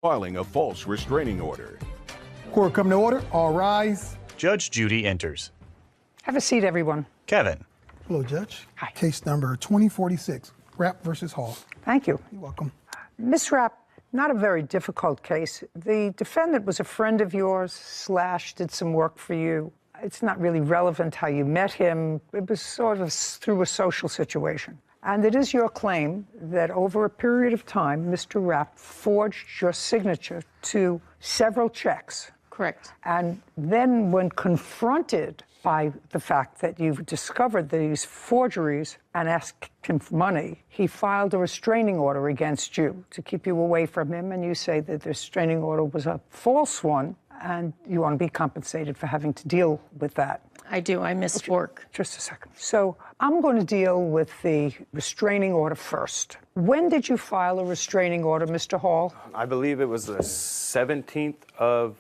filing a false restraining order. Court come to order. All rise. Judge Judy enters. Have a seat, everyone. Kevin. Hello, Judge. Hi. Case number 2046, Rapp versus Hall. Thank you. You're welcome. Ms. Rapp, not a very difficult case. The defendant was a friend of yours / did some work for you. It's not really relevant how you met him. It was sort of through a social situation. And it is your claim that over a period of time, Mr. Rapp forged your signature to several checks. Correct. And then when confronted by the fact that you've discovered these forgeries and asked him for money, he filed a restraining order against you to keep you away from him, and you say that the restraining order was a false one, and you want to be compensated for having to deal with that. I do. I missed work. Just a second. So I'm going to deal with the restraining order first. When did you file a restraining order, Mr. Hall? I believe it was the 17th of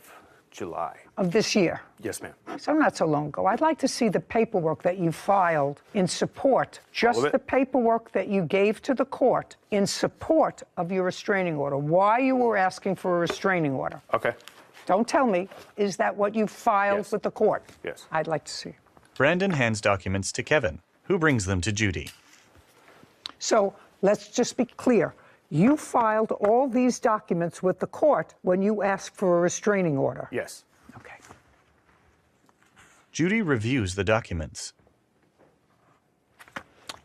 July. Of this year? Yes, ma'am. So not so long ago. I'd like to see the paperwork that you filed in support, just the paperwork that you gave to the court in support of your restraining order, why you were asking for a restraining order. Okay. Don't tell me, is that what you filed with the court? Yes. I'd like to see. Brandon hands documents to Kevin, who brings them to Judy. So let's just be clear. You filed all these documents with the court when you asked for a restraining order? Yes. Okay. Judy reviews the documents.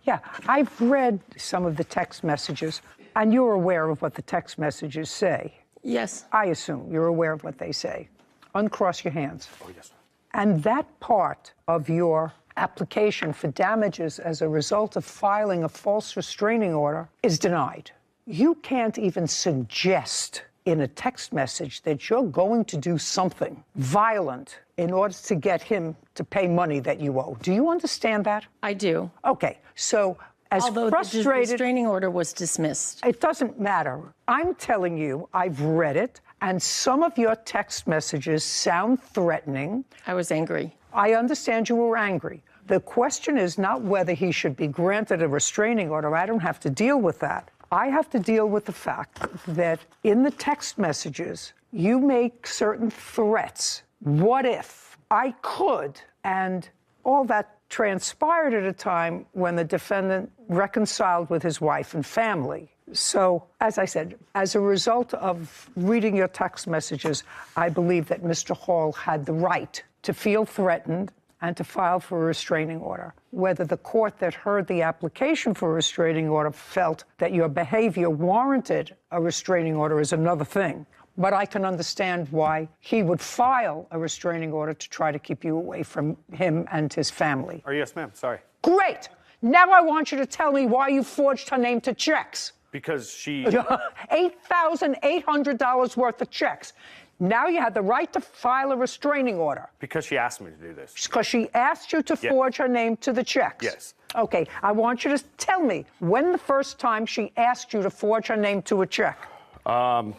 Yeah, I've read some of the text messages, and you're aware of what the text messages say. Yes. I assume you're aware of what they say. Uncross your hands. Oh, yes. And that part of your application for damages as a result of filing a false restraining order is denied. You can't even suggest in a text message that you're going to do something violent in order to get him to pay money that you owe. Do you understand that? I do. Okay, so as Although frustrated... the restraining order was dismissed. It doesn't matter. I'm telling you, I've read it, and some of your text messages sound threatening. I was angry. I understand you were angry. The question is not whether he should be granted a restraining order. I don't have to deal with that. I have to deal with the fact that in the text messages, you make certain threats. What if I could? And all that transpired at a time when the defendant reconciled with his wife and family. So, as I said, as a result of reading your text messages, I believe that Mr. Hall had the right to feel threatened and to file for a restraining order. Whether the court that heard the application for a restraining order felt that your behavior warranted a restraining order is another thing. But I can understand why he would file a restraining order to try to keep you away from him and his family. Oh, yes, ma'am. Sorry. Great! Now I want you to tell me why you forged her name to checks. Because she... $8,800 worth of checks. Now you had the right to file a restraining order. Because she asked me to do this. Because she asked you to forge her name to the checks. Yes. Okay, I want you to tell me when the first time she asked you to forge her name to a check. And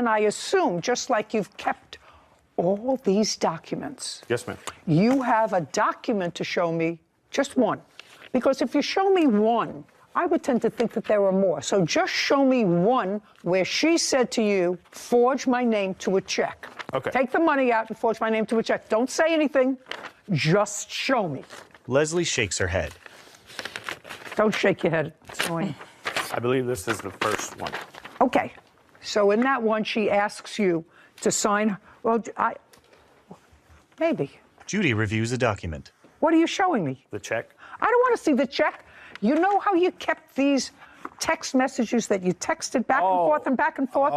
I assume, just like you've kept all these documents. Yes, ma'am. You have a document to show me, just one. Because if you show me one, I would tend to think that there are more. So just show me one where she said to you, forge my name to a check. Okay. Take the money out and forge my name to a check. Don't say anything. Just show me. Leslie shakes her head. Don't shake your head. It's annoying. I believe this is the first one. Okay. So in that one, she asks you to sign. Well, maybe. Judy reviews a document. What are you showing me? The check? I don't want to see the check. You know how you kept these text messages that you texted back and forth and back and forth?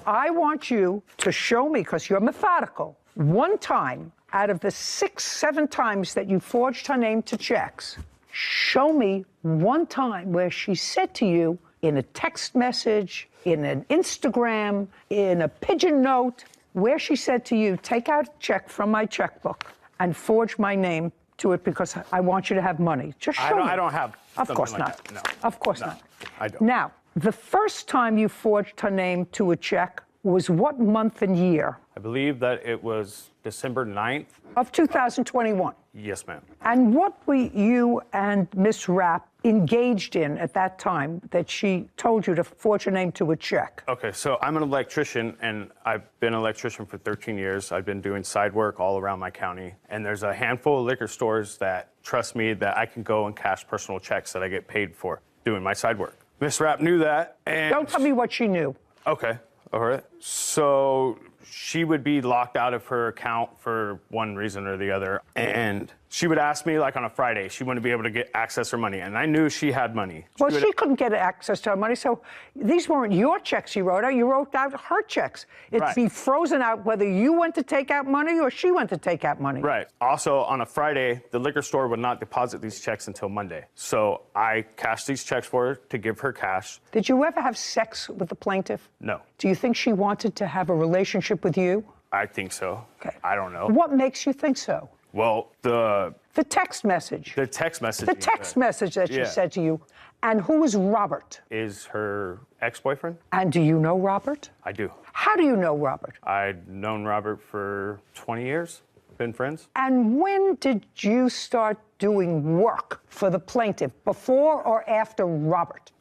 I want you to show me, because you're methodical, one time out of the 6, 7 times that you forged her name to checks, show me one time where she said to you in a text message, in an Instagram, in a pigeon note, where she said to you, take out a check from my checkbook and forge my name to it because I want you to have money. Just show me. I don't have Of course like not. That. No. Of course No, not. I don't. Now, the first time you forged her name to a check was what month and year? I believe that it was December 9th. Of 2021. Yes, ma'am. And what were you and Miss Rapp engaged in at that time that she told you to forge your name to a check? Okay, so I'm an electrician, and I've been an electrician for 13 years. I've been doing side work all around my county, and there's a handful of liquor stores that trust me that I can go and cash personal checks that I get paid for doing my side work. Miss Rapp knew that, and... Don't tell me what she knew. Okay, all right. So she would be locked out of her account for one reason or the other, and she would ask me, like on a Friday, she wouldn't be able to get access to her money, and I knew she had money. Well, she couldn't get access to her money, so these weren't your checks you wrote out. You wrote out her checks. It'd Right. be frozen out whether you went to take out money or she went to take out money. Right. Also, on a Friday, the liquor store would not deposit these checks until Monday. So I cashed these checks for her to give her cash. Did you ever have sex with the plaintiff? No. Do you think she wanted to have a relationship with you? I think so. Okay. I don't know. What makes you think so? Well, the text message. text message. The text message that she Yeah. said to you. And who is Robert? Is her ex-boyfriend? And do you know Robert? I do. How do you know Robert? I'd known Robert for 20 years. Been friends. And when did you start doing work for the plaintiff? Before or after Robert?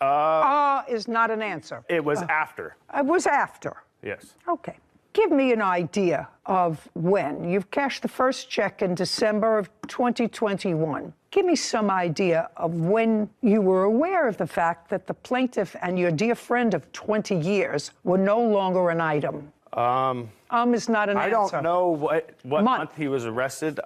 Is not an answer. It was after. It was after. Yes. Okay. Give me an idea of when. You've cashed the first check in December of 2021. Give me some idea of when you were aware of the fact that the plaintiff and your dear friend of 20 years were no longer an item. Is not an I answer. don't know what Month. month he was arrested.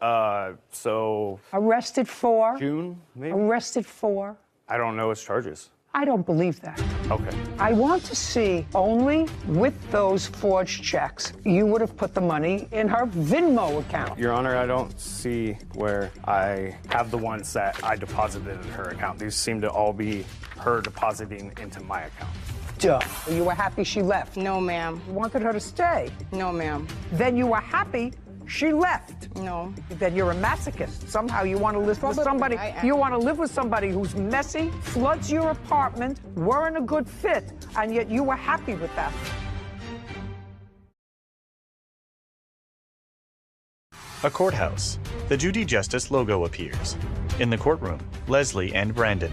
So Arrested for? June, maybe? Arrested for? I don't know his charges. I don't believe that. Okay. I want to see only with those forged checks, you would have put the money in her Venmo account. Your Honor, I don't see where I have the ones that I deposited in her account. These seem to all be her depositing into my account. Duh. You were happy she left. No, ma'am. You wanted her to stay. No, ma'am. Then you were happy she left. No. Then you're a masochist. Somehow you want to live with Probably somebody. I am. You want to live with somebody who's messy, floods your apartment, weren't a good fit, and yet you were happy with that. A courthouse. The Judy Justice logo appears. In the courtroom, Leslie and Brandon.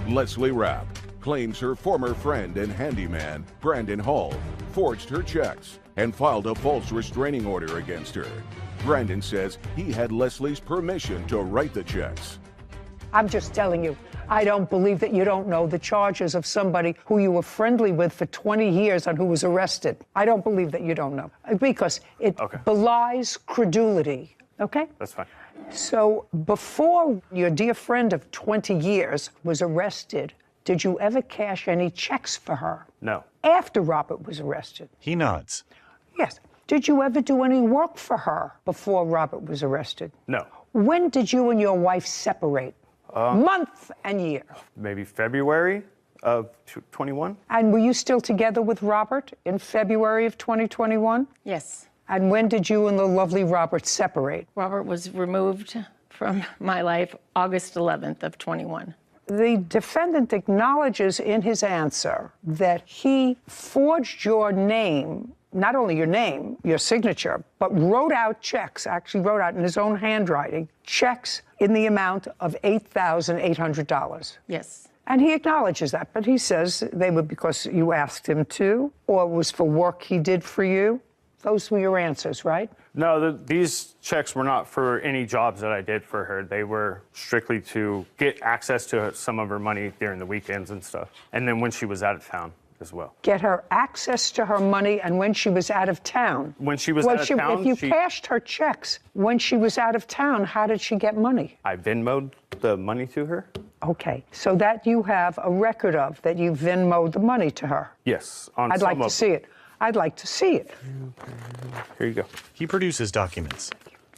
Leslie Rapp claims her former friend and handyman, Brandon Hall, forged her checks and filed a false restraining order against her. Brandon says he had Leslie's permission to write the checks. I'm just telling you, I don't believe that you don't know the charges of somebody who you were friendly with for 20 years and who was arrested. I don't believe that you don't know, because it belies credulity, okay? That's fine. So before your dear friend of 20 years was arrested, did you ever cash any checks for her? No. After Robert was arrested? He nods. Yes. Did you ever do any work for her before Robert was arrested? No. When did you and your wife separate? Month and year. Maybe February of 21? And were you still together with Robert in February of 2021? Yes. And when did you and the lovely Robert separate? Robert was removed from my life August 11th of 21. The defendant acknowledges in his answer that he forged your name, not only your name, your signature, but wrote out checks, actually wrote out in his own handwriting, checks in the amount of $8,800. Yes. And he acknowledges that, but he says they were because you asked him to, or it was for work he did for you. Those were your answers, right? No, these checks were not for any jobs that I did for her. They were strictly to get access to some of her money during the weekends and stuff. And then when she was out of town as well. Get her access to her money and when she was out of town. When she was out of town, if you cashed her checks when she was out of town, how did she get money? I Venmo'd the money to her. Okay, so that you have a record of, that you Venmo'd the money to her. Yes, on I'd some like to of see it. I'd like to see it. Here you go. He produces documents.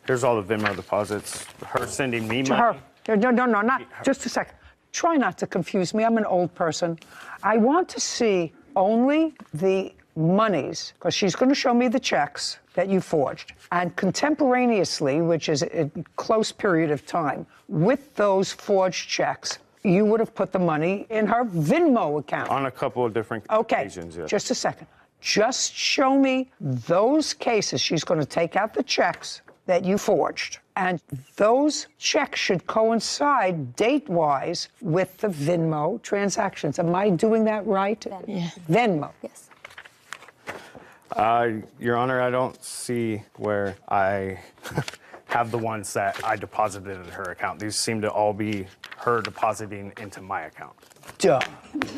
Here's all the Venmo deposits. Her sending me To money. her. No, not just a second. Try not to confuse me. I'm an old person. I want to see only the monies, because she's going to show me the checks that you forged. And contemporaneously, which is a close period of time, with those forged checks, you would have put the money in her Venmo account. On a couple of different occasions, yes. Just a second. Just show me those cases. She's going to take out the checks that you forged. And those checks should coincide date-wise with the Venmo transactions. Am I doing that right? Yeah. Venmo. Yes. Your Honor, I don't see where I have the ones that I deposited in her account. These seem to all be her depositing into my account. Duh.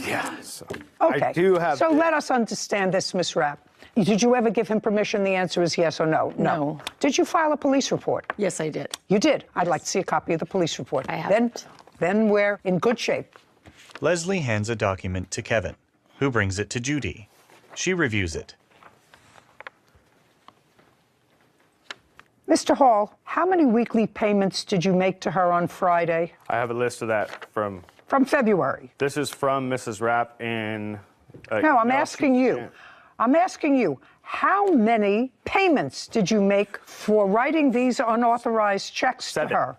Yeah. So Okay. I do have. So let us understand this, Ms. Rapp. Did you ever give him permission? The answer is yes or no. No. Did you file a police report? Yes, I did. You did. I'd like to see a copy of the police report. I haven't. Then we're in good shape. Leslie hands a document to Kevin, who brings it to Judy. She reviews it. Mr. Hall, how many weekly payments did you make to her on Friday? I have a list of that from. From February. This is from Mrs. Rapp in. No, I'm asking you. I'm asking you, how many payments did you make for writing these unauthorized checks to her?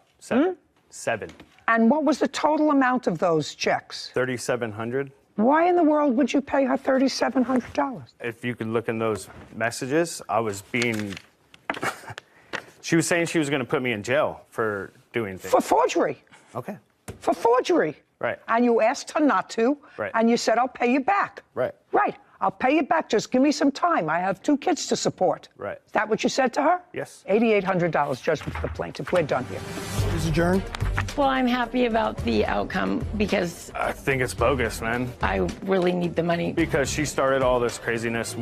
Seven. And what was the total amount of those checks? $3,700. Why in the world would you pay her $3,700? If you could look in those messages, I was being. She was saying she was going to put me in jail for doing things. For forgery. Okay. For forgery. Right. And you asked her not to. Right. And you said, I'll pay you back. Right. Right. I'll pay you back. Just give me some time. I have 2 kids to support. Right. Is that what you said to her? Yes. $8,800 judgment for the plaintiff. We're done here. Is adjourned. Well, I'm happy about the outcome because I think it's bogus, man. I really need the money. Because she started all this craziness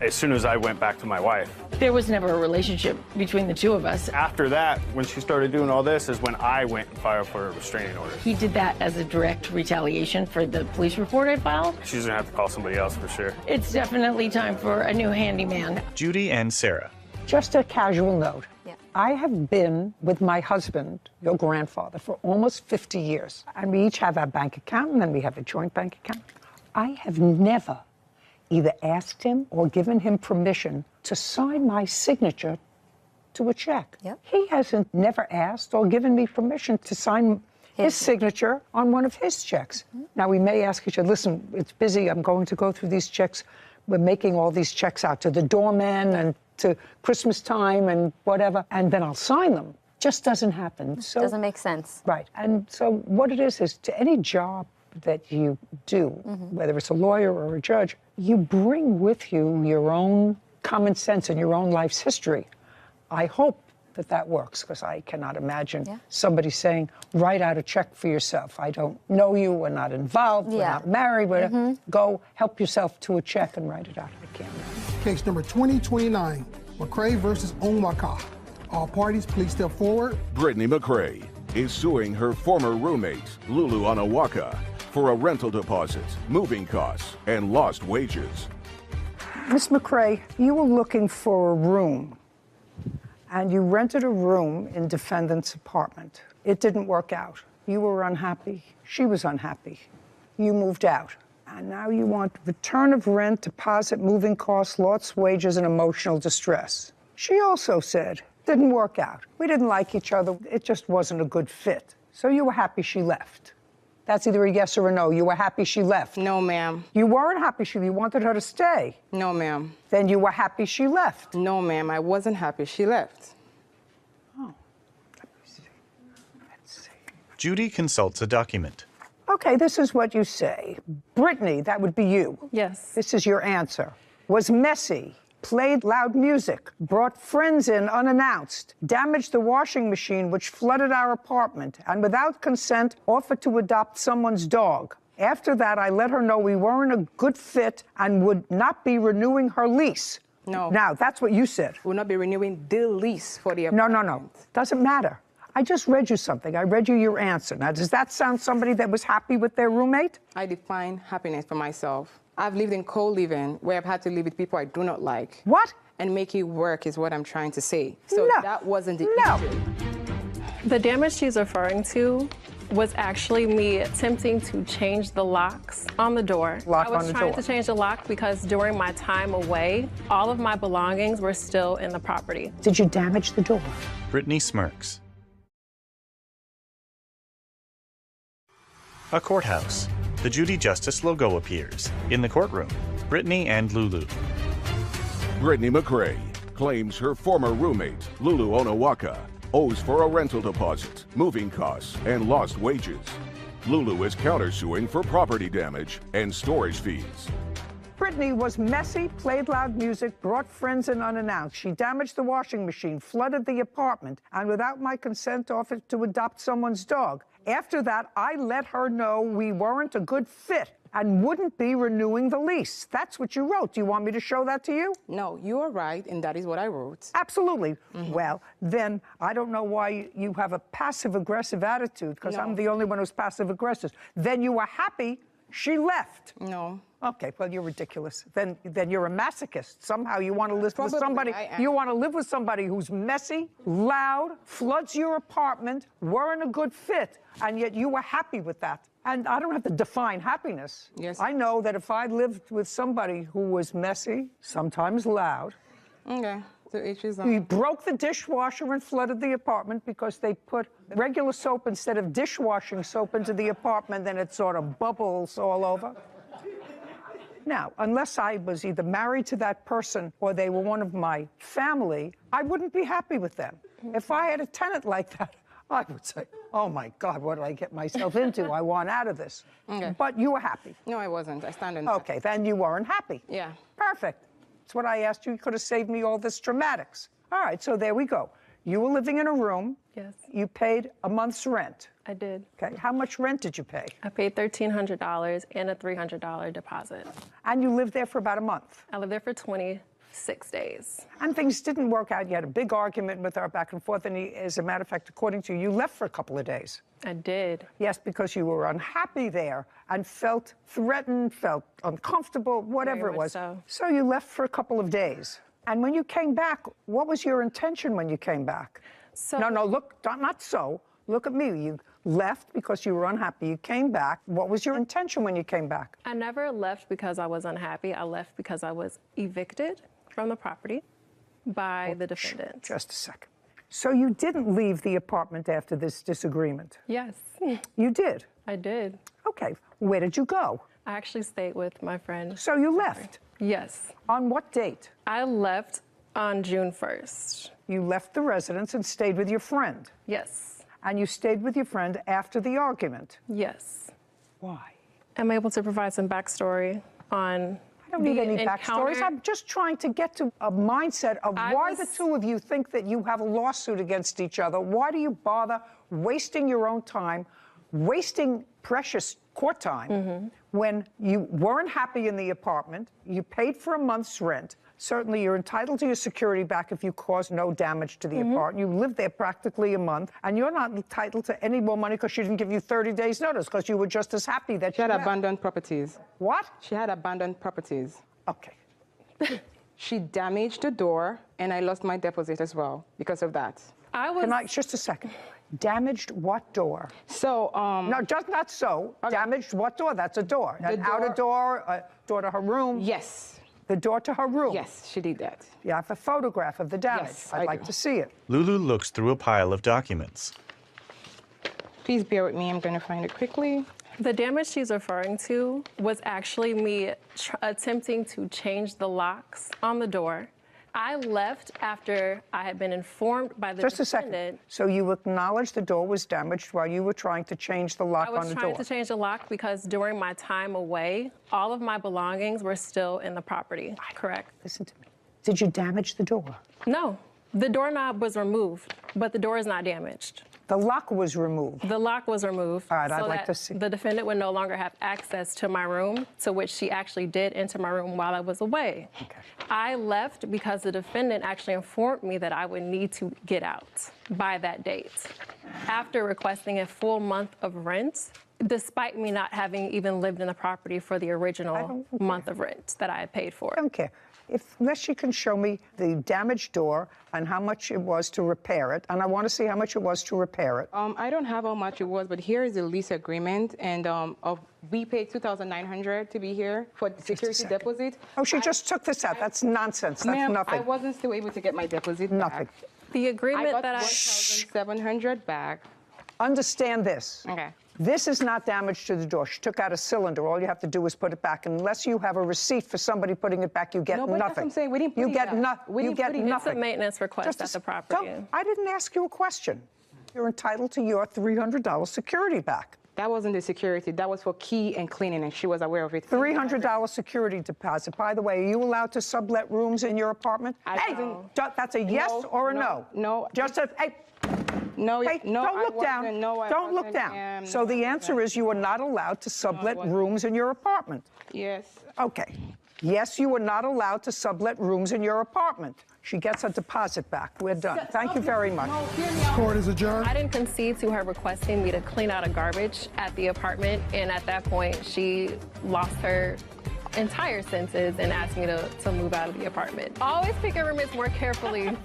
as soon as I went back to my wife. There was never a relationship between the two of us. After that, when she started doing all this, is when I went and filed for a restraining order. He did that as a direct retaliation for the police report I filed. She's gonna have to call somebody else for sure. It's definitely time for a new handyman. Judy and Sarah. Just a casual note. Yeah. I have been with my husband, your grandfather, for almost 50 years. And we each have our bank account, and then we have a joint bank account. I have never either asked him or given him permission to sign my signature to a check. Yep. He hasn't never asked or given me permission to sign his signature on one of his checks. Now, we may ask each other, listen, it's busy, I'm going to go through these checks. We're making all these checks out to the doorman and to Christmas time and whatever, and then I'll sign them. Just doesn't happen. So, Doesn't make sense. right. And so what it is to any job that you do, whether it's a lawyer or a judge, you bring with you your own common sense and your own life's history. I hope that works, because I cannot imagine somebody saying, write out a check for yourself. I don't know you, we're not involved, we're not married, go help yourself to a check and write it out. I can't imagine. Case number 2029, McCray versus Onwaka. All parties, please step forward. Brittany McCray is suing her former roommate, Lulu Onawaka, for a rental deposit, moving costs, and lost wages. Miss McCray, you were looking for a room, and you rented a room in defendant's apartment. It didn't work out. You were unhappy. She was unhappy. You moved out. And now you want return of rent, deposit, moving costs, lost wages, and emotional distress. She also said, didn't work out. We didn't like each other. It just wasn't a good fit. So you were happy she left. That's either a yes or a no. You were happy she left. No, ma'am. You weren't happy you wanted her to stay. No, ma'am. Then you were happy she left. No, ma'am. I wasn't happy she left. Oh, let me see. Let's see. Judy consults a document. Okay, this is what you say. Brittany, that would be you. Yes. This is your answer. Was messy, played loud music, brought friends in unannounced, damaged the washing machine which flooded our apartment, and without consent offered to adopt someone's dog. After that, I let her know we weren't a good fit and would not be renewing her lease. No. Now, that's what you said. We'll not be renewing the lease for the No, apartment. no, no. Doesn't matter. I just read you something. I read you your answer. Now, does that sound somebody that was happy with their roommate? I define happiness for myself. I've lived in co-living where I've had to live with people I do not like. What? And make it work is what I'm trying to say. So No. that wasn't the No. issue. The damage she's referring to was actually me attempting to change the locks on the door. Lock I was on the trying door. to change the lock because during my time away, all of my belongings were still in the property. Did you damage the door? Brittany smirks. A courthouse. The Judy Justice logo appears. In the courtroom, Brittany and Lulu. Brittany McCray claims her former roommate, Lulu Onawaka, owes for a rental deposit, moving costs, and lost wages. Lulu is countersuing for property damage and storage fees. Brittany was messy, played loud music, brought friends in unannounced. She damaged the washing machine, flooded the apartment, and without my consent offered to adopt someone's dog. After that, I let her know we weren't a good fit and wouldn't be renewing the lease. That's what you wrote. Do you want me to show that to you? No, you are right, and that is what I wrote. Absolutely. Well, then I don't know why you have a passive-aggressive attitude, because I'm the only one who's passive-aggressive. Then you were happy she left. No. Okay, well, you're ridiculous. Then you're a masochist. Somehow you want to live with somebody. I am. You want to live with somebody who's messy, loud, floods your apartment, weren't a good fit, and yet you were happy with that. And I don't have to define happiness. Yes. I know that if I lived with somebody who was messy, sometimes loud, Okay. So each is he broke the dishwasher and flooded the apartment because they put regular soap instead of dishwashing soap into the apartment, then it sort of bubbles all over. Now, unless I was either married to that person or they were one of my family, I wouldn't be happy with them. If I had a tenant like that, I would say, oh my God, what did I get myself into? I want out of this. Okay. But you were happy. No, I wasn't. I stand on that. Okay, then you weren't happy. Yeah. Perfect. That's what I asked you. You could have saved me all this dramatics. All right, so there we go. You were living in a room. Yes. You paid a month's rent. I did. Okay, how much rent did you pay? I paid $1,300 and a $300 deposit. And you lived there for about a month. I lived there for 26 days. And things didn't work out. You had a big argument with her back and forth. And as a matter of fact, according to you, you left for a couple of days. I did. Yes, because you were unhappy there and felt threatened, felt uncomfortable, whatever Very it much was. so. So you left for a couple of days. And when you came back, what was your intention when you came back? So No, look, not so. Look at me. You left because you were unhappy. You came back. What was your intention when you came back? I never left because I was unhappy. I left because I was evicted from the property by the defendant. Just a second. So you didn't leave the apartment after this disagreement? Yes, You did? I did. Okay. Where did you go? I actually stayed with my friend. So you left. Yes. On what date? I left on June 1st. You left the residence and stayed with your friend. Yes. And you stayed with your friend after the argument. Yes. Why? I'm able to provide some backstory on I don't need any backstories. I'm just trying to get to a mindset of why the two of you think that you have a lawsuit against each other. Why do you bother wasting your own time, wasting precious court time when you weren't happy in the apartment, you paid for a month's rent. Certainly, you're entitled to your security back if you caused no damage to the apartment. You lived there practically a month, and you're not entitled to any more money because she didn't give you 30 days' notice because you were just as happy that She had abandoned properties. What? She had abandoned properties. Okay. She damaged the door, and I lost my deposit as well because of that. Just a second. Damaged what door? So, No, just not so. Okay. Damaged what door? That's a door. An outer door, a door to her room. yes. The door to her room. Yes, she did that. You have a photograph of the damage. Yes, I'd I like do. to see it. Lulu looks through a pile of documents. Please bear with me. I'm going to find it quickly. The damage she's referring to was actually me attempting to change the locks on the door. I left after I had been informed by the Just a defendant. second. So you acknowledged the door was damaged while you were trying to change the lock I on was the trying door. to change the lock because during my time away, all of my belongings were still in the property. Correct? Listen to me. Did you damage the door? No. The doorknob was removed, but the door is not damaged. The lock was removed. The lock was removed. All right, I'd so like that to see. The defendant would no longer have access to my room, to which she actually did enter my room while I was away. Okay. I left because the defendant actually informed me that I would need to get out by that date. After requesting a full month of rent, despite me not having even lived in the property for the original month of rent that I had paid for. I don't care. Unless you can show me the damaged door and how much it was to repair it, and I want to see how much it was to repair it. I don't have how much it was, but here is the lease agreement, and we paid $2,900 to be here for the security second. deposit. Oh, she just took this out. That's nonsense. That's Ma'am, nothing. I wasn't still able to get my deposit Nothing. back. The I agreement got that I... $1,700 back. Understand this. Okay. This is not damage to the door. She took out a cylinder. All you have to do is put it back. Unless you have a receipt for somebody putting it back, you get No, but nothing. that's what I'm saying. We didn't put you it get back. You get nothing. It's a maintenance request at the property. I didn't ask you a question. You're entitled to your $300 security back. That wasn't the security. That was for key and cleaning, and she was aware of it. $300 security deposit. By the way, are you allowed to sublet rooms in your apartment? That's a yes or a no? No. Just a, hey, No, hey, no, don't I look down. wasn't. No, I don't look wasn't. down. So the answer is you are not allowed to sublet rooms in your apartment. Yes. Okay. Yes, you are not allowed to sublet rooms in your apartment. She gets a deposit back. We're done. Thank you very much. Court is adjourned. I didn't concede to her requesting me to clean out a garbage at the apartment, and at that point, she lost her entire senses and asked me to move out of the apartment. Always pick your roommates more carefully.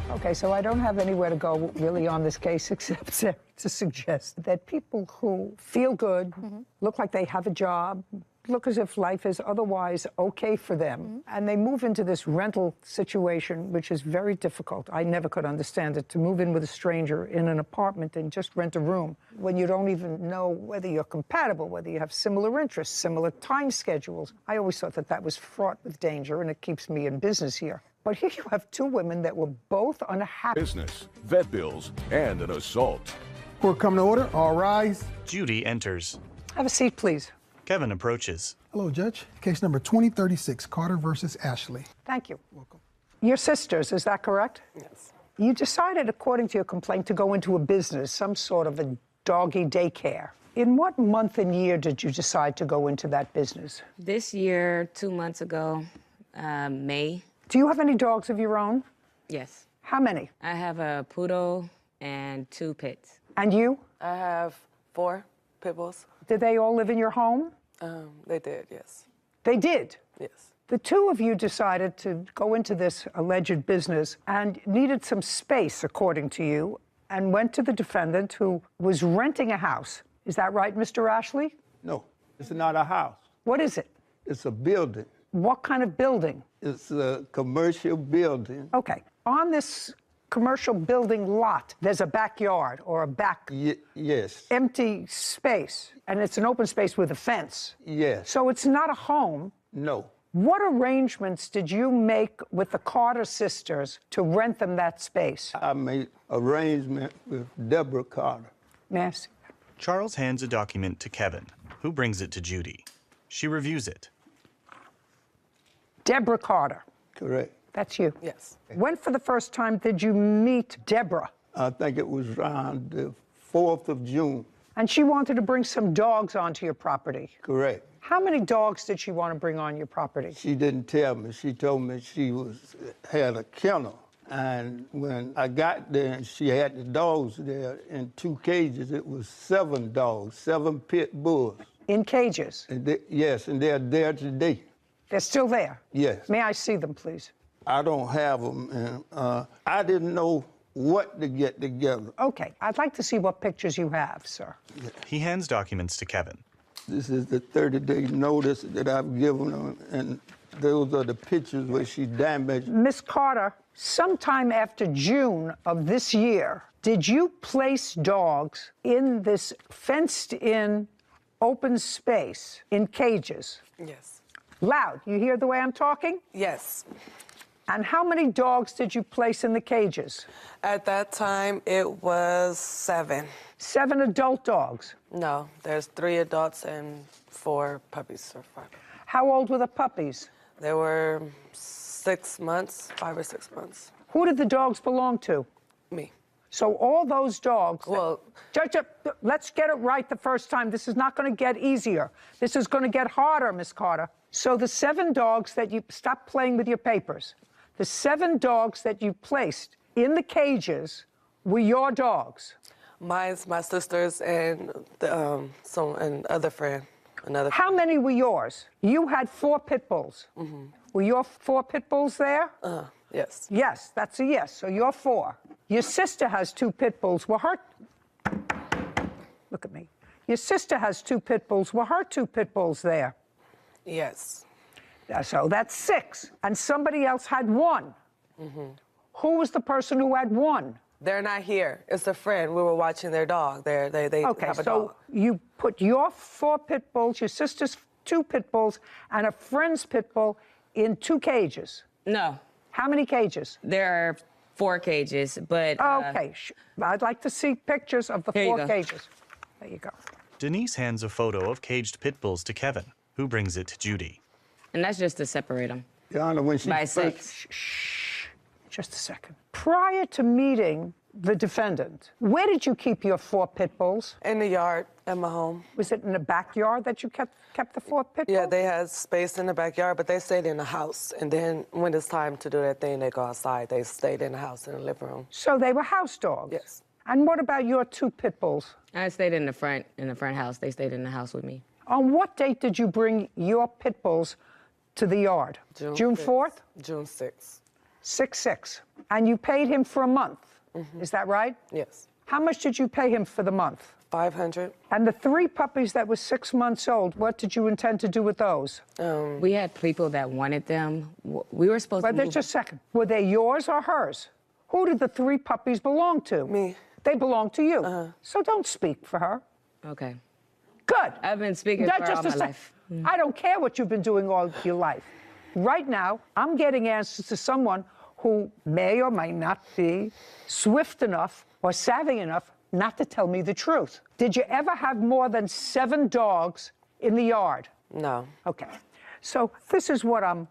Okay, so I don't have anywhere to go really on this case except to suggest that people who feel good, look like they have a job, look as if life is otherwise okay for them, and they move into this rental situation, which is very difficult. I never could understand it, to move in with a stranger in an apartment and just rent a room when you don't even know whether you're compatible, whether you have similar interests, similar time schedules. I always thought that that was fraught with danger, and it keeps me in business here. But here you have two women that were both unhappy. Business, vet bills, and an assault. Court come to order. All rise. Judy enters. Have a seat, please. Kevin approaches. Hello, Judge. Case number 2036, Carter versus Ashley. Thank you. Welcome. Your sisters, is that correct? Yes. You decided, according to your complaint, to go into a business, some sort of a doggy daycare. In what month and year did you decide to go into that business? This year, 2 months ago, May. Do you have any dogs of your own? Yes. How many? I have a poodle and 2 pits. And you? I have 4 pit bulls. Did they all live in your home? They did, yes. They did? Yes. The two of you decided to go into this alleged business and needed some space, according to you, and went to the defendant who was renting a house. Is that right, Mr. Ashley? No, it's not a house. What is it? It's a building. What kind of building? It's a commercial building. Okay. On this commercial building lot, there's a backyard or a back Yes. empty space, and it's an open space with a fence. Yes. So it's not a home. No. What arrangements did you make with the Carter sisters to rent them that space? I made arrangement with Deborah Carter. Yes. Charles hands a document to Kevin, who brings it to Judy. She reviews it. Deborah Carter. Correct. That's you. Yes. When for the first time did you meet Deborah? I think it was around the 4th of June. And she wanted to bring some dogs onto your property. Correct. How many dogs did she want to bring on your property? She didn't tell me. She told me she had a kennel. And when I got there and she had the dogs there in 2 cages, it was 7 dogs, 7 pit bulls. In cages? And yes, and they're there today. They're still there? Yes. May I see them, please? I don't have them, and I didn't know what to get together. Okay, I'd like to see what pictures you have, sir. He hands documents to Kevin. This is the 30-day notice that I've given them, and those are the pictures where she damaged. Miss Carter, sometime after June of this year, did you place dogs in this fenced-in open space in cages? Yes. Loud. You hear the way I'm talking? Yes. And how many dogs did you place in the cages? At that time, it was 7. 7 adult dogs? No, there's 3 adults and 4 puppies or 5. How old were the puppies? They were 6 months, 5 or 6 months. Who did the dogs belong to? Me. So all those dogs... Well... Judge, let's get it right the first time. This is not going to get easier. This is going to get harder, Miss Carter. So the 7 dogs that you... Stop playing with your papers. The 7 dogs that you placed in the cages were your dogs. Mine's my sister's and another friend. How many were yours? You had 4 pit bulls. Mm-hmm. Were your 4 pit bulls there? Yes. Yes, that's a yes. So you're 4. Your sister has 2 pit bulls. Were her... Look at me. Your sister has 2 pit bulls. Were her 2 pit bulls there? Yes. So that's 6. And somebody else had 1. Mm-hmm. Who was the person who had 1? They're not here. It's a friend. We were watching their dog. They Okay, have a so dog. you put your 4 pit bulls, your sister's 2 pit bulls, and a friend's pit bull in 2 cages. No, How many cages? there are 4 cages, but Okay, I'd like to see pictures of the Here you 4 go. cages. There you go. Denise hands a photo of caged pit bulls to Kevin, who brings it to Judy. and that's just to separate them Your Honor, when she by first, sex. Shh, just a second. Prior to meeting the defendant, where did you keep your 4 pit bulls? In the yard at my home. Was it in the backyard that you kept the 4 pit bulls? Yeah, they had space in the backyard, but they stayed in the house. And then when it's time to do their thing, they go outside. They stayed in the house in the living room. So they were house dogs? Yes. And what about your 2 pit bulls? I stayed in the front house. They stayed in the house with me. On what date did you bring your pit bulls to the yard? June 4th? June 6th. 6/6. And you paid him for a month. Is that right? Yes. How much did you pay him for the month? $500. And the 3 puppies that were 6 months old, what did you intend to do with those? We had people that wanted them. We were supposed But to move. just a second. Were they yours or hers? Who did the 3 puppies belong to? Me. They belong to you. So don't speak for her. Okay. Good. I've been speaking Now, for just all a my sec. life. I don't care what you've been doing all your life. Right now, I'm getting answers to someone who may or may not be swift enough or savvy enough not to tell me the truth. Did you ever have more than 7 dogs in the yard? No. Okay. So this is what I'm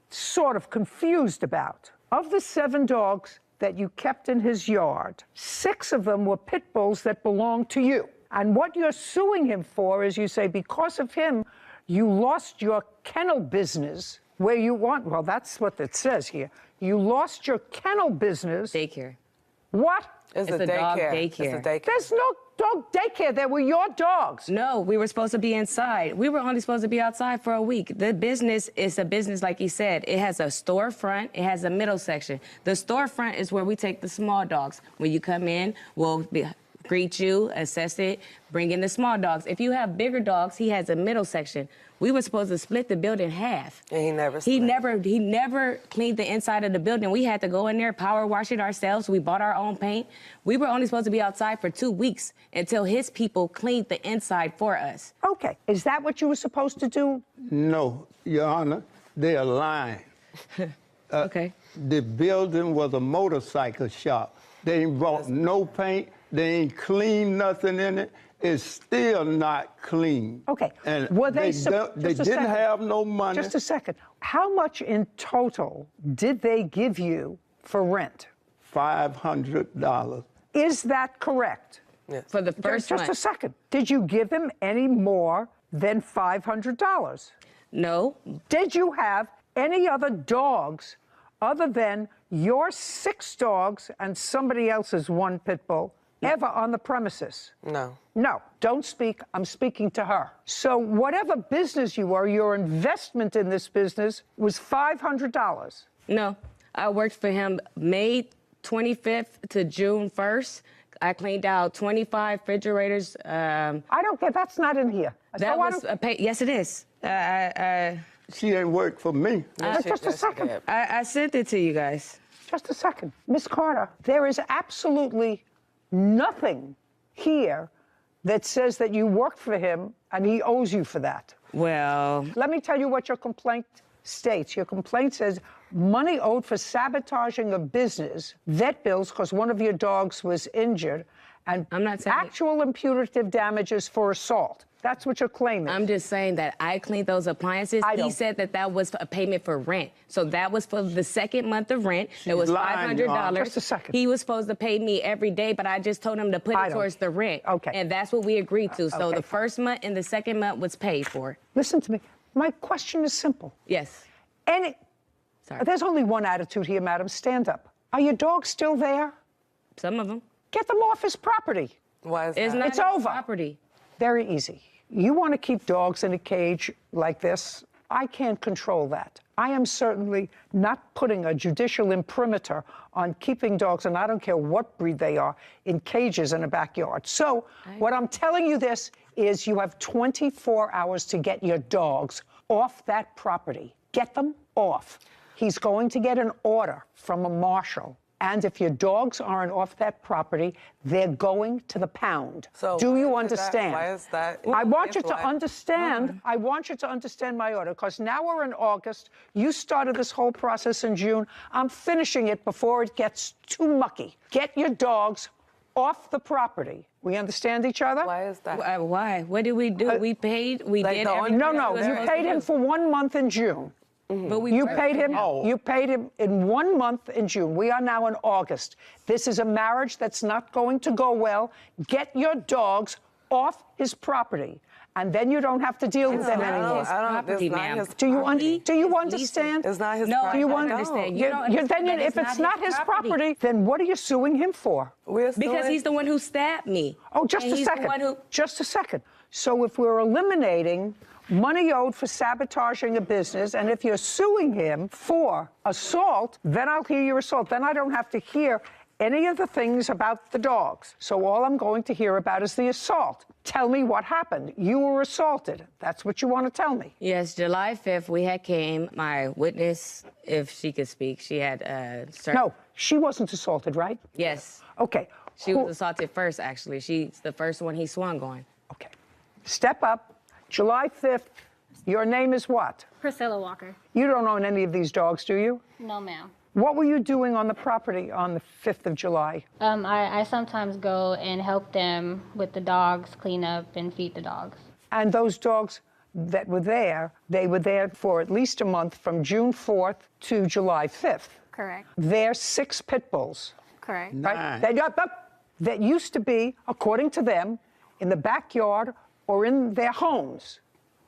sort of confused about. Of the 7 dogs that you kept in his yard, 6 of them were pit bulls that belonged to you. And what you're suing him for is you say because of him, you lost your kennel business where you want, well, that's what it says here. You lost your kennel business. Daycare. What? It's a a dog daycare. daycare. It's a daycare. There's no dog daycare. They were your dogs. No, we were supposed to be inside. We were only supposed to be outside for a week. The business is a business, like he said. It has a storefront. It has a middle section. The storefront is where we take the small dogs. When you come in, we'll greet you, assess it, bring in the small dogs. If you have bigger dogs, he has a middle section. We were supposed to split the building in half. And he never He split. never cleaned the inside of the building. We had to go in there, power wash it ourselves. We bought our own paint. We were only supposed to be outside for 2 weeks until his people cleaned the inside for us. Okay. Is that what you were supposed to do? no, Your Honor, they are lying. Okay. The building was a motorcycle shop. They ain't brought no paint. They ain't cleaned nothing in it. It's still not clean. Okay. And Were they they just a didn't second. have no money. Just a second. How much in total did they give you for rent? $500. Is that correct? Yes. For the first Just a month. second. Did you give him any more than $500? No. Did you have any other dogs other than your 6 dogs and somebody else's 1 pit bull ever on the premises? No. No, don't speak. I'm speaking to her. So whatever business you were, your investment in this business was $500. No. I worked for him May 25th to June 1st. I cleaned out 25 refrigerators. I don't care. That's not in here. That So I was don't- a pay. Yes, it is. She ain't work for me. Just a second. I sent it to you guys. Just a second. Miss Carter, there is absolutely nothing here that says that you worked for him and he owes you for that. Well, Let me tell you what your complaint states. Your complaint says money owed for sabotaging a business, vet bills because one of your dogs was injured, and I'm not saying- actual and punitive damages for assault. That's what you're claiming. I'm just saying that I cleaned those appliances. I He don't- said that that was a payment for rent. So that was for the second month of rent. It was lying, Your Honor. $500. Just a second. He was supposed to pay me every day, but I just told him to put I it don't- towards the rent. Okay. And that's what we agreed to. So okay, the fine. first month and the second month was paid for. Listen to me. My question is simple. Yes. Sorry. There's only one attitude here, madam. Stand up. Are your dogs still there? Some of them. Get them off his property. Why is It's that? not It's his over. property. Very easy. You want to keep dogs in a cage like this? I can't control that. I am certainly not putting a judicial imprimatur on keeping dogs, and I don't care what breed they are, in cages in a backyard. So what I'm telling you this is you have 24 hours to get your dogs off that property. Get them off. He's going to get an order from a marshal And if your dogs aren't off that property, they're going to the pound. So do you why is that- understand? why is that? I want you to Why? understand. I want you to understand my order, because now we're in August. You started this whole process in June. I'm finishing it before it gets too mucky. Get your dogs off the property. We understand each other? Why is that? Why? What did we do? We paid. We like did. the only- everything No, we were you supposed paid to him do. for 1 month in June. But we You paid him. Oh. You paid him in 1 month in June. We are now in August. This is a marriage that's not going to go well. Get your dogs off his property, and then you don't have to deal with them anymore. property, ma'am. Do you understand? It's not his No, property. Do you I want don't understand. You don't then understand that if it's not his property, then what are you suing him for? Because he's the one who stabbed me. Oh, just And a he's the second. one who- Just a second. So if we're eliminating money owed for sabotaging a business, and if you're suing him for assault, then I'll hear your assault. Then I don't have to hear any of the things about the dogs. So all I'm going to hear about is the assault. Tell me what happened. You were assaulted. That's what you want to tell me. Yes, July 5th, we had came. My witness, if she could speak, she had No, she wasn't assaulted, right? Yes. Okay. She was assaulted first, actually. She's the first one he swung on. Okay. Step up. July 5th. Your name is what? Priscilla Walker. You don't own any of these dogs, do you? No, ma'am. What were you doing on the property on the 5th of July? I sometimes go and help them with the dogs, clean up and feed the dogs. And those dogs that were there, they were there for at least a month from June 4th to July 5th. Correct. They're 6 pit bulls. Correct. Right? That used to be, according to them, in the backyard or in their homes,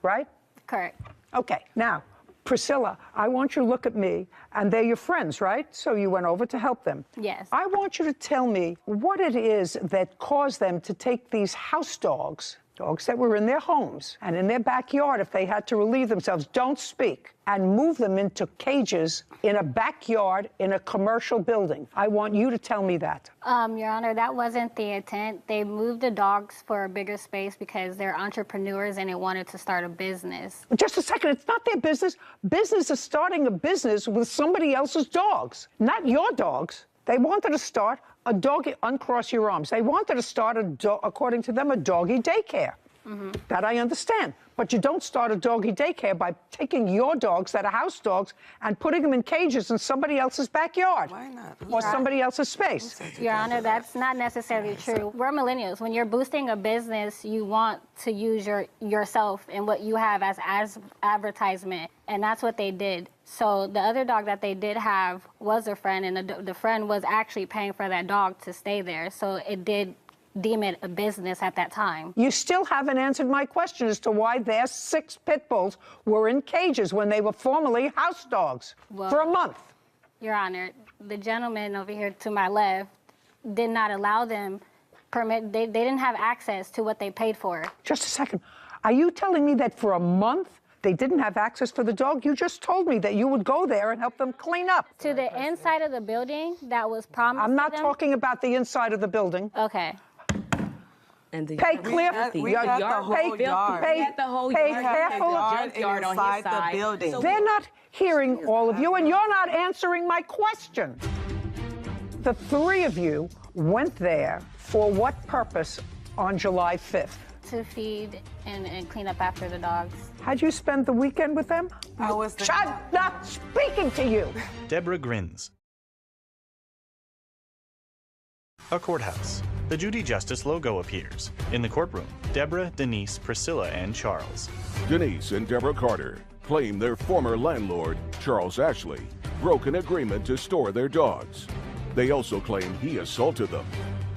right? Correct. Okay, now, Priscilla, I want you to look at me, and they're your friends, right? So you went over to help them. Yes. I want you to tell me what it is that caused them to take these house dogs, dogs that were in their homes and in their backyard if they had to relieve themselves, don't speak, and move them into cages in a backyard in a commercial building. I want you to tell me that. Your Honor, that wasn't the intent. They moved the dogs for a bigger space because they're entrepreneurs and they wanted to start a business. Just a second, it's not their business. Business is starting a business with somebody else's dogs, not your dogs. They wanted to start a doggy, uncross your arms. They wanted to start, according to them, a doggy daycare. That I understand. But you don't start a doggy daycare by taking your dogs that are house dogs and putting them in cages in somebody else's backyard. Why not? Or somebody else's space. Your Honor, that's not necessarily true. We're millennials. When you're boosting a business, you want to use yourself and what you have as advertisement, and that's what they did. So the other dog that they did have was a friend, and the friend was actually paying for that dog to stay there. So it did deem it a business at that time. You still haven't answered my question as to why their 6 pit bulls were in cages when they were formerly house dogs for a month. Your Honor, the gentleman over here to my left did not allow them they didn't have access to what they paid for. Just a second. Are you telling me that for a month they didn't have access for the dog? You just told me that you would go there and help them clean up. To the inside of the building that was promised I'm not to them? talking about the inside of the building. Okay. And the Pay clear. We got the whole yard. We had the whole pay yard. careful. Junkyard on his Inside the side. building. So They're not hearing all of you, and you're not answering my question. The 3 of you went there for what purpose on July 5th? To feed and clean up after the dogs. How'd you spend the weekend with them? I was the- I'm not speaking to you. Deborah grins. A courthouse. The Judy Justice logo appears. In the courtroom, Deborah, Denise, Priscilla, and Charles. Denise and Deborah Carter claim their former landlord, Charles Ashley, broke an agreement to store their dogs. They also claim he assaulted them.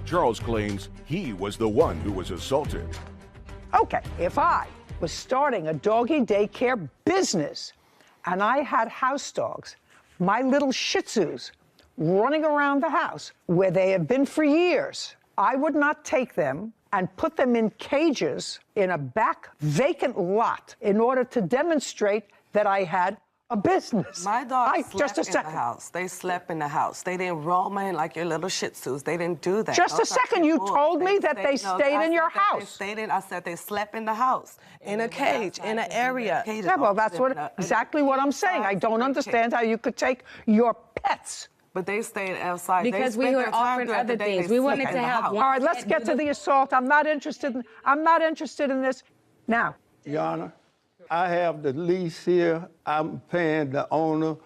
Charles claims he was the one who was assaulted. Okay, if I was starting a doggy daycare business and I had house dogs, my little Shih Tzus, running around the house where they have been for years, I would not take them and put them in cages in a back vacant lot in order to demonstrate that I had a business. My dogs just slept a in second. the house. They slept in the house. They didn't roam in like your little Shih Tzus. They didn't do that. Just a Those are second. You pit told bulls. me that they No, stayed I in your said that house. I said they slept in the house, in a cage, in an area. Yeah, well, that's exactly what I'm saying. I don't understand how you could take your pets But they stayed outside. Because we were offering other things. We wanted to have one. All right, let's get to the assault. I'm not interested in this. Now. Your Honor, I have the lease here. I'm paying the owner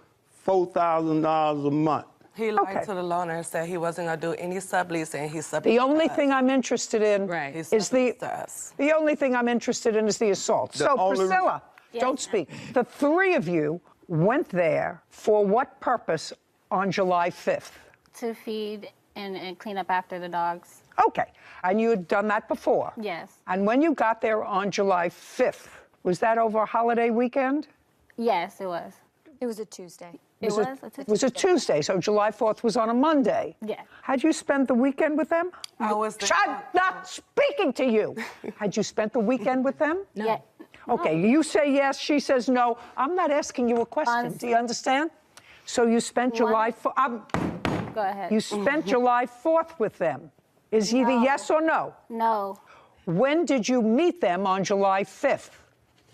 $4,000 a month. He lied to the loaner and said he wasn't going to do any subleasing. He subleased The only thing I'm interested in is the only thing I'm interested in is the assault. So, Priscilla, don't speak. The three of you went there for what purpose on July 5th? To feed and clean up after the dogs. Okay. And you had done that before? Yes. And when you got there on July 5th, was that over a holiday weekend? Yes, it was. It was a Tuesday. It was a Tuesday, so July 4th was on a Monday. Yeah. Had you spent the weekend with them? I was there. I'm not speaking to you. Had you spent the weekend with them? No. Yeah. Okay, you say yes, she says no. I'm not asking you a question. Do you understand? So you spent July 4th. Go ahead. You spent July 4th with them. Is either yes or no? No. When did you meet them on July 5th?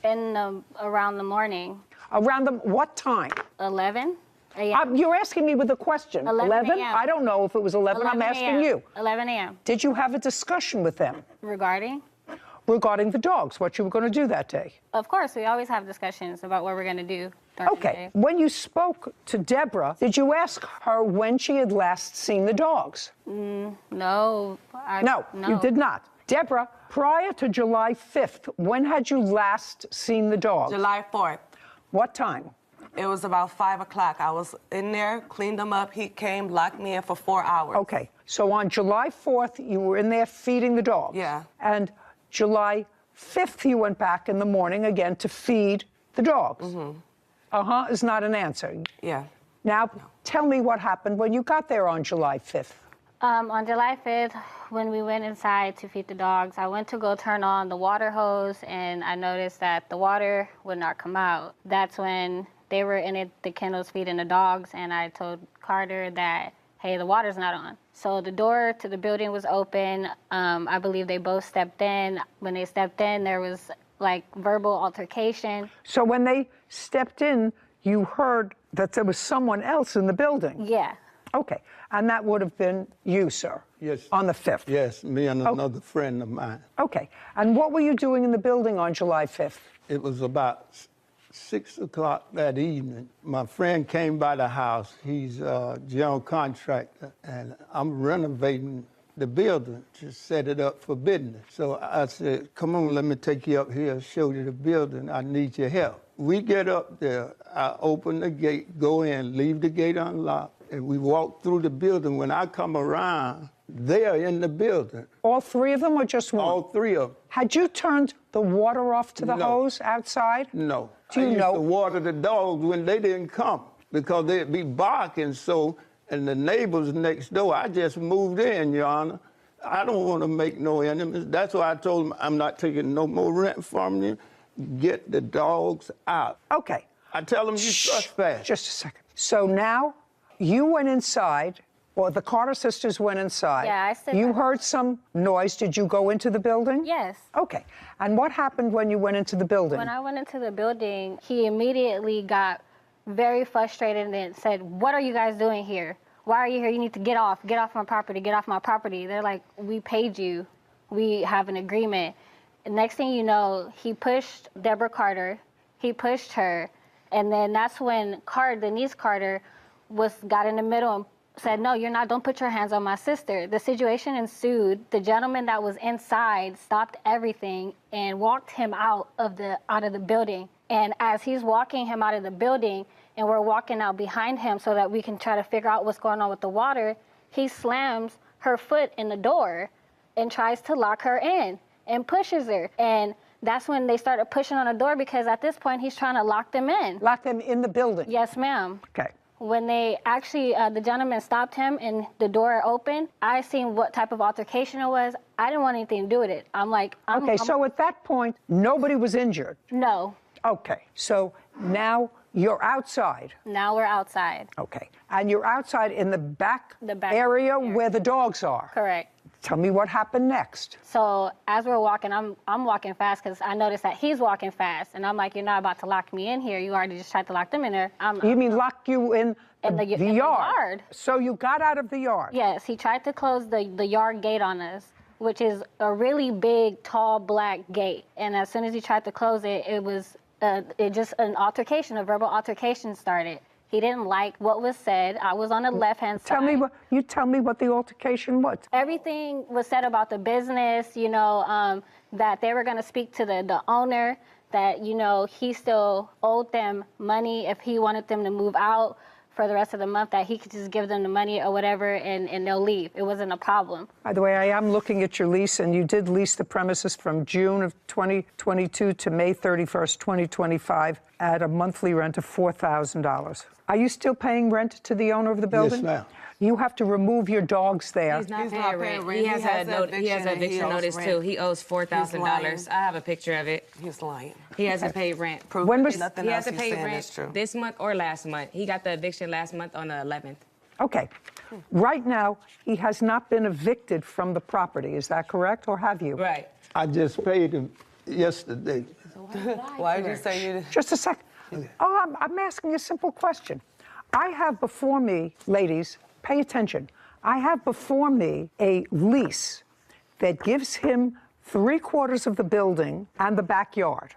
Around the morning. Around what time? 11 a.m. You're asking me with a question. 11? I don't know if it was 11. I'm asking you. 11 a.m. Did you have a discussion with them? Regarding the dogs, what you were going to do that day? Of course, we always have discussions about what we're going to do during the day. When you spoke to Deborah, did you ask her when she had last seen the dogs? No. No, you did not. Deborah, prior to July 5th, when had you last seen the dogs? July 4th. What time? It was about 5 o'clock. I was in there, cleaned them up. He came, locked me in for 4 hours. Okay, so on July 4th, you were in there feeding the dogs. Yeah. And July 5th, you went back in the morning again to feed the dogs. Mm-hmm. Is not an answer. Yeah. Now, tell me what happened when you got there on July 5th. On July 5th, when we went inside to feed the dogs, I went to go turn on the water hose, and I noticed that the water would not come out. That's when they were in the kennels feeding the dogs, and I told Carter that, hey, the water's not on. So the door to the building was open. I believe they both stepped in. When they stepped in, there was like verbal altercation. So when they stepped in, you heard that there was someone else in the building? Yeah. Okay, and that would have been you, sir? Yes. On the 5th? Yes, me and another friend of mine. Okay, and what were you doing in the building on July 5th? It was about 6 o'clock that evening. My friend came by the house. He's a general contractor, and I'm renovating the building to set it up for business. So I said, come on, let me take you up here, show you the building. I need your help. We get up there. I open the gate, go in, leave the gate unlocked, and we walk through the building. When I come around, they are in the building. All three of them or just one? All three of them. Had you turned the water off to the hose outside? No. Do you I used to water the dogs when they didn't come because they'd be barking so, and the neighbors next door, I just moved in, Your Honor. I don't want to make no enemies. That's why I told them I'm not taking no more rent from you. Get the dogs out. Okay. I tell them you trespass. Just a second. So now you went inside, or the Carter sisters went inside. Yeah, I said You heard some noise. Did you go into the building? Yes. Okay. And what happened when you went into the building? When I went into the building, he immediately got very frustrated and said, what are you guys doing here? Why are you here? You need to get off my property, get off my property. They're like, we paid you. We have an agreement. And next thing you know, he pushed Deborah Carter. He pushed her. And then that's when Denise Carter got in the middle and said, no, you're not, don't put your hands on my sister. The situation ensued. The gentleman that was inside stopped everything and walked him out of the building. And as he's walking him out of the building, and we're walking out behind him so that we can try to figure out what's going on with the water, he slams her foot in the door and tries to lock her in and pushes her. And that's when they started pushing on the door because at this point, he's trying to lock them in. Lock them in the building? Yes, ma'am. Okay. When they actually, the gentleman stopped him and the door opened, I seen what type of altercation it was. I didn't want anything to do with it. I'm like, so at that point, nobody was injured? No. Okay, so now you're outside. Now we're outside. Okay, and you're outside in the back area where the dogs are. Correct. Tell me what happened next. So as we're walking, I'm walking fast because I noticed that he's walking fast, and I'm like, you're not about to lock me in here. You already just tried to lock them in there. You mean lock you in in the yard. So you got out of the yard? Yes, he tried to close the yard gate on us, which is a really big, tall, black gate. And as soon as he tried to close it, it just an altercation, a verbal altercation started. He didn't like what was said. I was on the left-hand side. Tell me what the altercation was. Everything was said about the business, that they were going to speak to the owner, that, he still owed them money if he wanted them to move out for the rest of the month, that he could just give them the money or whatever and they'll leave. It wasn't a problem. By the way, I am looking at your lease, and you did lease the premises from June of 2022 to May 31st, 2025 at a monthly rent of $4,000. Are you still paying rent to the owner of the building? Yes, ma'am. You have to remove your dogs there. He's not paying rent. He has an eviction notice too. He owes $4,000. I have a picture of it. He's lying. He hasn't paid rent. Nothing He else hasn't he's paid saying rent is true. this month or last month. He got the eviction last month on the 11th. Okay. Right now, he has not been evicted from the property. Is that correct, or have you? Right. I just paid him yesterday. Why did you say you did? Just a second. Oh, I'm asking a simple question. I have before me, ladies, pay attention. I have before me a lease that gives him 3/4 of the building and the backyard.